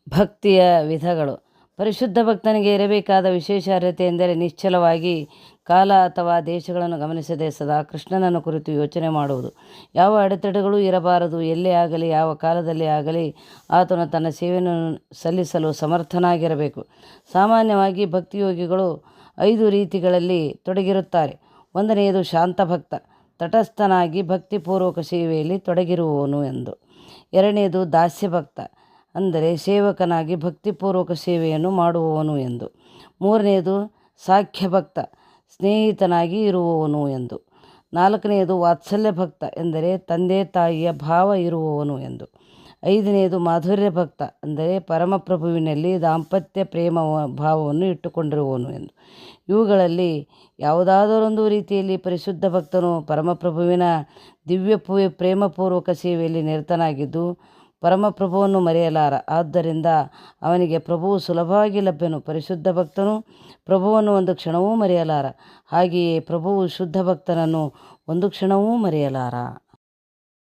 ಭಕ್ತಿಯ ವಿಧಗಳು. ಪರಿಶುದ್ಧ ಭಕ್ತನಿಗೆ ಇರಬೇಕಾದ ವಿಶೇಷ ಅರ್ಹತೆ ಎಂದರೆ ನಿಶ್ಚಲವಾಗಿ ಕಾಲ ಅಥವಾ ದೇಶಗಳನ್ನು ಗಮನಿಸದೆ ಸದಾ ಕೃಷ್ಣನನ್ನು ಕುರಿತು ಯೋಚನೆ ಮಾಡುವುದು. ಯಾವ ಅಡೆತಡೆಗಳೂ ಇರಬಾರದು. ಎಲ್ಲೇ ಆಗಲಿ ಯಾವ ಕಾಲದಲ್ಲಿ ಆಗಲಿ ಆತನು ತನ್ನ ಸೇವೆಯನ್ನು ಸಲ್ಲಿಸಲು ಸಮರ್ಥನಾಗಿರಬೇಕು. ಸಾಮಾನ್ಯವಾಗಿ ಭಕ್ತಿಯೋಗಿಗಳು 5 ರೀತಿಗಳಲ್ಲಿ ತೊಡಗಿರುತ್ತಾರೆ. 1ನೆಯದು ಶಾಂತ ಭಕ್ತ, ತಟಸ್ಥನಾಗಿ ಭಕ್ತಿಪೂರ್ವಕ ಸೇವೆಯಲ್ಲಿ ತೊಡಗಿರುವವನು ಎಂದು. 2ನೇದು ದಾಸ್ಯ ಭಕ್ತ, ಅಂದರೆ ಸೇವಕನಾಗಿ ಭಕ್ತಿಪೂರ್ವಕ ಸೇವೆಯನ್ನು ಮಾಡುವವನು ಎಂದು. 3ನೇದು ಸಾಖ್ಯ ಭಕ್ತ, ಸ್ನೇಹಿತನಾಗಿ ಇರುವವನು ಎಂದು. 4ನೇದು ವಾತ್ಸಲ್ಯ ಭಕ್ತ, ಎಂದರೆ ತಂದೆ ತಾಯಿಯ ಭಾವ ಇರುವವನು ಎಂದು. 5ನೇದು ಮಾಧುರ್ಯ ಭಕ್ತ, ಅಂದರೆ ಪರಮಪ್ರಭುವಿನಲ್ಲಿ ದಾಂಪತ್ಯ ಪ್ರೇಮ ಭಾವವನ್ನು ಇಟ್ಟುಕೊಂಡಿರುವವನು ಎಂದು. ಇವುಗಳಲ್ಲಿ ಯಾವುದಾದರೊಂದು ರೀತಿಯಲ್ಲಿ ಪರಿಶುದ್ಧ ಭಕ್ತನು ಪರಮಪ್ರಭುವಿನ ದಿವ್ಯ ಪ್ರೇಮಪೂರ್ವಕ ಸೇವೆಯಲ್ಲಿ ನಿರತನಾಗಿದ್ದು ಪರಮಪ್ರಭುವನ್ನು ಮರೆಯಲಾರ. ಆದ್ದರಿಂದ ಅವನಿಗೆ ಪ್ರಭುವು ಸುಲಭವಾಗಿ ಲಭ್ಯನು. ಪರಿಶುದ್ಧ ಭಕ್ತನು ಪ್ರಭುವನ್ನು ಒಂದು ಕ್ಷಣವೂ ಮರೆಯಲಾರ. ಹಾಗೆಯೇ ಪ್ರಭುವು ಶುದ್ಧ ಭಕ್ತನನ್ನು ಒಂದು ಕ್ಷಣವೂ ಮರೆಯಲಾರ.